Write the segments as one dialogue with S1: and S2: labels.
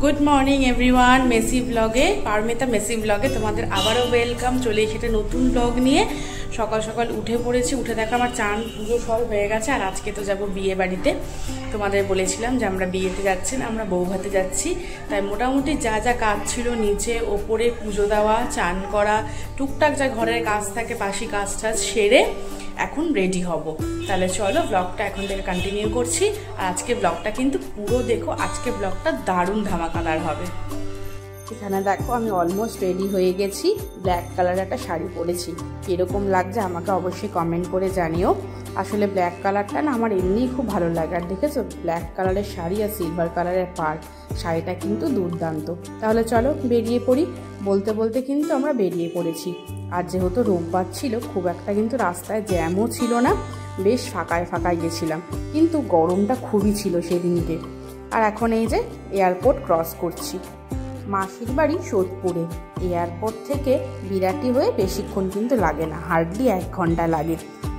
S1: Good morning everyone, Messi ব্লগে, Paromita Messi ব্লগে তোমাদের আবারও ওয়েলকাম। চলে এসেছে নতুন ব্লগ নিয়ে। সকাল সকাল উঠে পড়েছি, উঠে দেখো আমার চান পুজো সব হয়ে গেছে। আর আজকে তো যাব বিয়ে বাড়িতে। তোমাদের বলেছিলাম যে আমরা বিয়েতে যাচ্ছি না, আমরা বউ ভাতে যাচ্ছি। তাই মোটামুটি যা যা কাজ ছিল, নিচে ওপরে পুজো দেওয়া, চান করা, টুকটাক যা ঘরের কাজ থাকে বাসি কাজ টাজ সেরে এখন রেডি হব। তাহলে চলো ব্লগটা এখন থেকে কন্টিনিউ করছি। আর আজকে ব্লগটা কিন্তু পুরো দেখো, আজকে ব্লগটা দারুণ ধামাকাদার হবে। এখানে দেখো আমি অলমোস্ট রেডি হয়ে গেছি। ব্ল্যাক কালারের একটা শাড়ি পরেছি, কীরকম লাগছে আমাকে অবশ্যই কমেন্ট করে জানিও। আসলে ব্ল্যাক কালারটা না আমার এমনিই খুব ভালো লাগে। আর দেখেছো ব্ল্যাক কালারের শাড়ি আর সিলভার কালারের পাড়, শাড়িটা কিন্তু দুর্দান্ত। তাহলে চলো বেরিয়ে পড়ি। বলতে বলতে কিন্তু আমরা বেরিয়ে পড়েছি। আর যেহেতু রোববার ছিল, খুব একটা কিন্তু রাস্তায় জ্যামও ছিল না, বেশ ফাঁকায় ফাঁকায় গেছিলাম। কিন্তু গরমটা খুবই ছিল সেদিনকে। আর এখন এই যে এয়ারপোর্ট ক্রস করছি। মাসির বাড়ি সোদপুরে। এয়ারপোর্ট থেকে বিরাটি হয়ে বেশিক্ষণ কিন্তু লাগে না, হার্ডলি 1 ঘন্টা লাগে।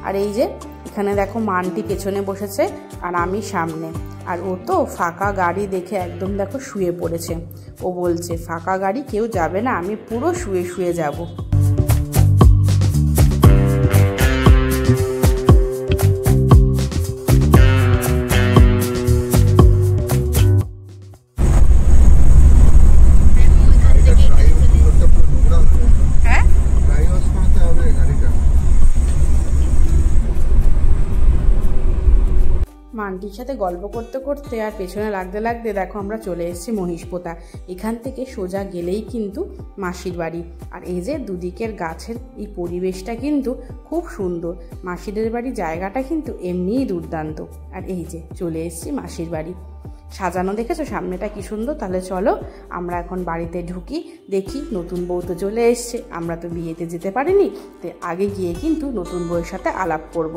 S1: আর এই যে এখানে দেখো মানটি পেছনে বসেছে আর আমি সামনে। আর ও তো ফাঁকা গাড়ি দেখে একদম দেখো শুয়ে পড়েছে। ও বলছে ফাঁকা গাড়ি কেউ যাবে না, আমি পুরো শুয়ে শুয়ে যাব। মানটির সাথে গল্প করতে করতে আর পেছনে লাগতে লাগতে দেখো আমরা চলে এসেছি মহিষপোতা। এখান থেকে সোজা গেলেই কিন্তু মাসির বাড়ি। আর এই যে দুদিকের গাছের এই পরিবেশটা কিন্তু খুব সুন্দর। মাসিদের বাড়ির জায়গাটা কিন্তু এমনিই দুর্দান্ত। আর এই যে চলে এসেছি মাসির বাড়ি। সাজানো দেখেছো সামনেটা কি সুন্দর। তাহলে চলো আমরা এখন বাড়িতে ঢুকি, দেখি নতুন বউ তো চলে এসছে, আমরা তো বিয়েতে যেতে পারিনি, তো আগে গিয়ে কিন্তু নতুন বউয়ের সাথে আলাপ করব।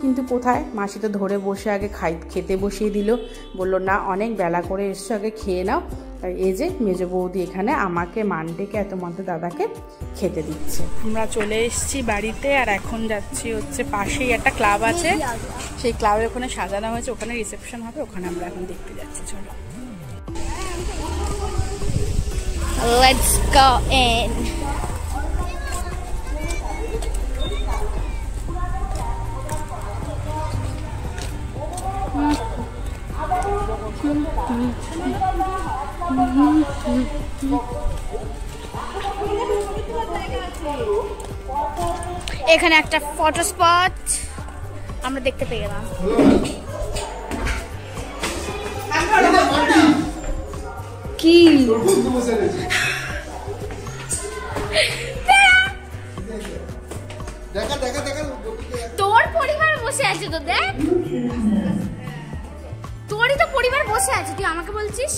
S1: কিন্তু কোথায়, মাসি তো ধরে বসে আগে খেতে বসিয়ে দিল, বললো না অনেক বেলা করে এসছো, আগে খেয়ে নাও। তাই এই যে মেজ বৌদি এখানে আমাকে, মানটিকে আর তোমাদের দাদাকে খেতে দিচ্ছে। আমরা চলে এসেছি বাড়িতে। আর এখন যাচ্ছি হচ্ছে পাশেই একটা ক্লাব আছে, সেই ক্লাবের ওখানে সাজানো হয়েছে, ওখানে রিসেপশন হবে, ওখানে আমরা এখন দেখতে যাচ্ছি। চলো
S2: let's go in. এখানে একটা ফটো স্পট আমরা দেখতে পেয়ে গেলাম। কি তোর পরিবার বসে আছে, তো দেখ তোরই তো পরিবার বসে আছে, তুই আমাকে বলছিস?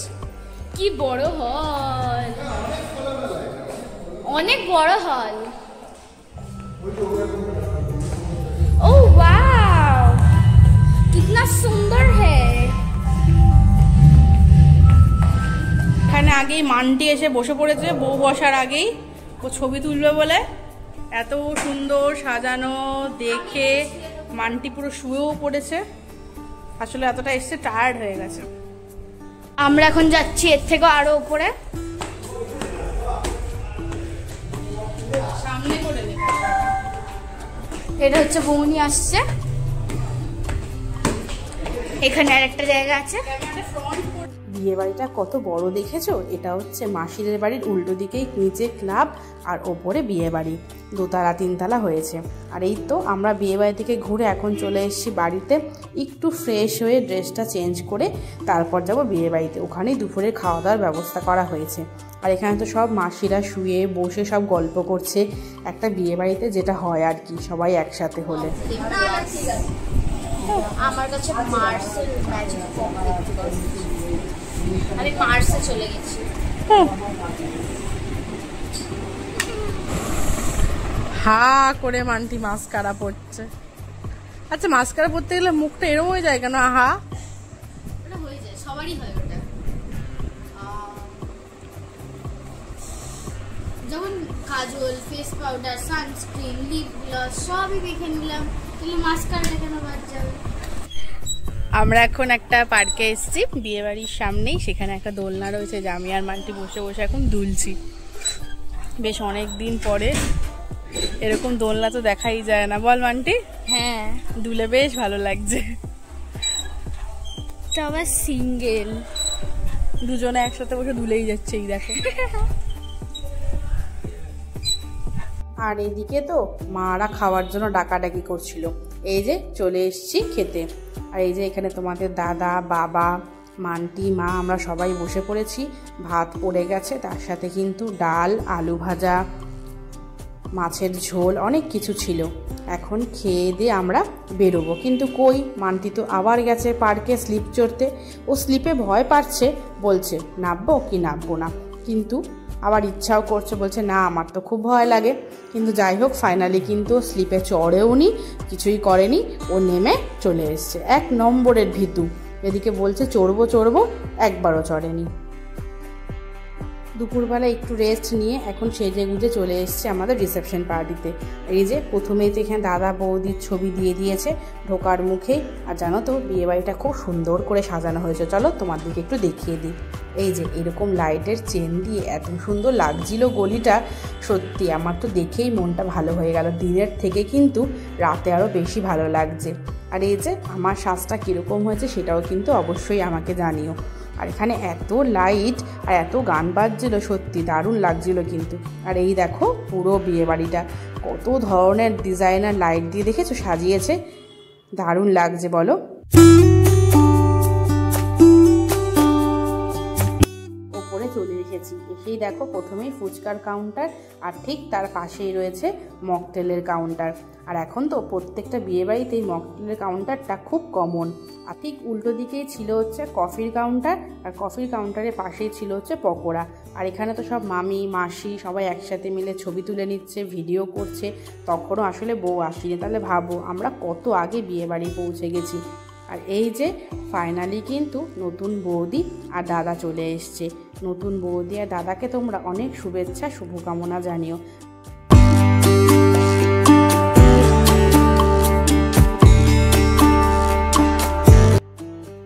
S2: কি বড় হল, অনেক বড় হল। ও ওয়াও, কিতনা সুন্দর হ্যায়।
S1: এখানে আগেই মানটি এসে বসে পড়েছে, বউ বসার আগেই ও ছবি তুলবে বলে। এত সুন্দর সাজানো দেখে মানটি পুরো শুয়েও পড়েছে। আসলে এতটা এসছে টায়ার্ড হয়ে গেছে।
S2: আমরা এখন যাচ্ছি এর থেকে আরো উপরে।
S1: সামনে করে দে।
S2: এটা হচ্ছে বৌনি আসছে, এখানে আর একটা জায়গা আছে।
S1: বিয়ে বাড়িটা কত বড় দেখেছো? এটা হচ্ছে মাসিদের বাড়ির উল্টো দিকেই নিচে ক্লাব আর ওপরে বিয়ে বাড়ি, 2তলা 3তলা হয়েছে। আর এই তো আমরা বিয়ে বাড়ি থেকে ঘুরে এখন চলে এসেছি বাড়িতে। একটু ফ্রেশ হয়ে ড্রেসটা চেঞ্জ করে তারপর যাব বিয়ে বাড়িতে। ওখানেই দুপুরে খাওয়া দাওয়ার ব্যবস্থা করা হয়েছে। আর এখানে তো সব মাসিরা শুয়ে বসে সব গল্প করছে, একটা বিয়ে বাড়িতে যেটা হয় আর কি, সবাই একসাথে হলে।
S2: আমার কাছে মার্সেল ম্যাজিক ফোম দেখতে পাচ্ছি, আমি মার্সে চলে গেছি।
S1: হা করে মানটি মাস্কারা পড়ছে। আচ্ছা মাস্কারা পড়তে গেলে মুখটা এরম হয়ে যায় কেন? আহা
S2: ওটা হয়ে যায়, সবারই হয় ওটা। যেমন kajal, face powder, sunscreen, lip gloss সবই মেখে নিলাম, তাহলে মাস্কারা কেন বাদ যাবে?
S1: আমরা এখন একটা পার্কে এসেছি বিয়ে বাড়ির সামনেই, সেখানে একটা দোলনা রয়েছে, যে আমি আর মান্টি বসে বসে এখন দুলছি। বেশ অনেক দিন পরে এরকম দোলনা তো দেখাই যায় না, বল মান্টি?
S2: হ্যাঁ,
S1: দুলে বেশ ভালো লাগছে।
S2: তো আবার সিঙ্গেল,
S1: দুজনে একসাথে বসে দুলেই যাচ্ছে, এই দেখো। আর এইদিকে তো মারা খাওয়ার জন্য ডাকাডাকি করছিল। এই যে চলে এসেছি খেতে। আর এই যে এখানে তোমাদের দাদা, বাবা, মান্টি, মা, আমরা সবাই বসে পড়েছি। ভাত পড়ে গেছে, তার সাথে কিন্তু ডাল, আলু ভাজা, মাছের ঝোল, অনেক কিছু ছিল। এখন খেয়ে দিয়ে আমরা বেরোবো, কিন্তু কই, মান্টি তো আবার গেছে পার্কে স্লিপ চড়তে। ও স্লিপে ভয় পাচ্ছে, বলছে নামবো কি নামবো না, কিন্তু আবার ইচ্ছাও করছে, বলছে না আমার তো খুব ভয় লাগে। কিন্তু যাই হোক, ফাইনালি কিন্তু স্লিপে চড়েও নি, কিছুই করেনি, ও নেমে চলে এসছে। 1 নম্বরের ভীতু। এদিকে বলছে চড়বো চড়বো, একবারও চড়েনি। দুপুরবেলা একটু রেস্ট নিয়ে এখন সেজে গুজে চলে এসছে আমাদের রিসেপশন পার্টিতে। এই যে প্রথমেই তো এখানে দাদা বৌদির ছবি দিয়ে দিয়েছে ঢোকার মুখেই। আর জানো তো বিয়েবাড়িটা খুব সুন্দর করে সাজানো হয়েছে, চলো তোমার দিকে একটু দেখিয়ে দিই। এই যে এরকম লাইটের চেন দিয়ে এত সুন্দর লাগছিল গলিটা, সত্যি আমার তো দেখেই মনটা ভালো হয়ে গেল। দিনের থেকে কিন্তু রাতে আরও বেশি ভালো লাগছে। আর এই যে আমার সাজটা কীরকম হয়েছে সেটাও কিন্তু অবশ্যই আমাকে জানিও। আর এখানে এত লাইট আর এত গান বাজছিল, সত্যি দারুণ লাগছিল কিন্তু। আর এই দেখো পুরো বিয়েবাড়িটা কত ধরনের ডিজাইনার লাইট দিয়ে দেখেছো সাজিয়েছে, দারুণ লাগছে বলো। ওপরে চলে এসেছি, এসেই দেখো প্রথমেই ফুচকার কাউন্টার, আর ঠিক তার পাশেই রয়েছে মকটেলের কাউন্টার। আর এখন তো প্রত্যেকটা বিয়েবাড়িতেই মকটেলের কাউন্টারটা খুব কমন। আর ঠিক উল্টো দিকেই ছিল হচ্ছে কফির কাউন্টার, আর কফির কাউন্টারের পাশেই ছিল হচ্ছে পকোড়া। আর এখানে তো সব মামি মাসি সবাই একসাথে মিলে ছবি তুলে নিচ্ছে, ভিডিও করছে। তখনও আসলে বউ আসেনি, তাহলে ভাবো আমরা কত আগে বিয়েবাড়ি পৌঁছে গেছি। আর এই যে ফাইনালি কিন্তু নতুন বৌদি আর দাদা চলে এসছে। নতুন বৌদি আর দাদাকে তোমরা অনেক শুভেচ্ছা শুভকামনা জানিও।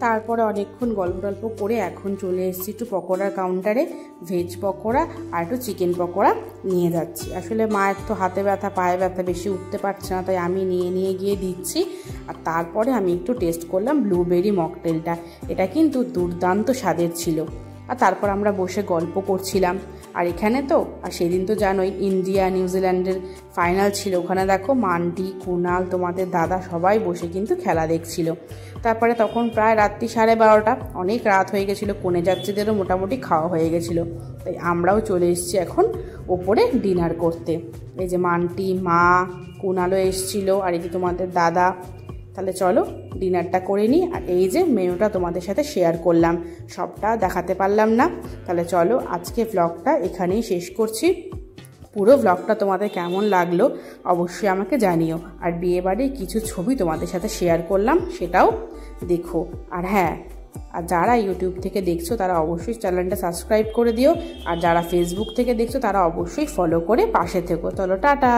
S1: তারপরে অনেকক্ষণ গল্প টল্প করে এখন চলে এসেছি একটু পকোড়ার কাউন্টারে। ভেজ পকোড়া আর একটু চিকেন পকোড়া নিয়ে যাচ্ছি। আসলে মায়ের তো হাতে ব্যথা পায়ে ব্যথা, বেশি উঠতে পারছে না, তাই আমি নিয়ে গিয়ে দিচ্ছি। আর তারপরে আমি একটু টেস্ট করলাম ব্লুবেরি মকটেলটা, এটা কিন্তু দুর্দান্ত স্বাদের ছিল। আর তারপর আমরা বসে গল্প করছিলাম। আর এখানে তো আর সেদিন তো জানোই ইন্ডিয়া নিউজিল্যান্ডের ফাইনাল ছিল, ওখানে দেখো মান্টি, কুনাল, তোমাদের দাদা সবাই বসে কিন্তু খেলা দেখছিল। তারপরে তখন প্রায় রাত্রি 12:30, অনেক রাত হয়ে গেছিলো, কনে যাত্রীদেরও মোটামুটি খাওয়া হয়ে গেছিলো। তাই আমরাও চলে এসেছি এখন ওপরে ডিনার করতে। এই যে মান্টি, মা, কুনালও এসেছিলো, আর এই যে তোমাদের দাদা। তাহলে চলো ডিনারটা করে নিই। আর এই যে মেনুটা তোমাদের সাথে শেয়ার করলাম, সবটা দেখাতে পারলাম না। তাহলে চলো আজকে ব্লগটা এখানেই শেষ করছি। পুরো ব্লগটা তোমাদের কেমন লাগলো অবশ্যই আমাকে জানিও। আর বিয়েবাড়ির কিছু ছবি তোমাদের সাথে শেয়ার করলাম, সেটাও দেখো। আর হ্যাঁ, আর যারা ইউটিউব থেকে দেখছো তারা অবশ্যই চ্যানেলটা সাবস্ক্রাইব করে দিও। আর যারা ফেসবুক থেকে দেখছো তারা অবশ্যই ফলো করে পাশে থেকো। চলো টাটা।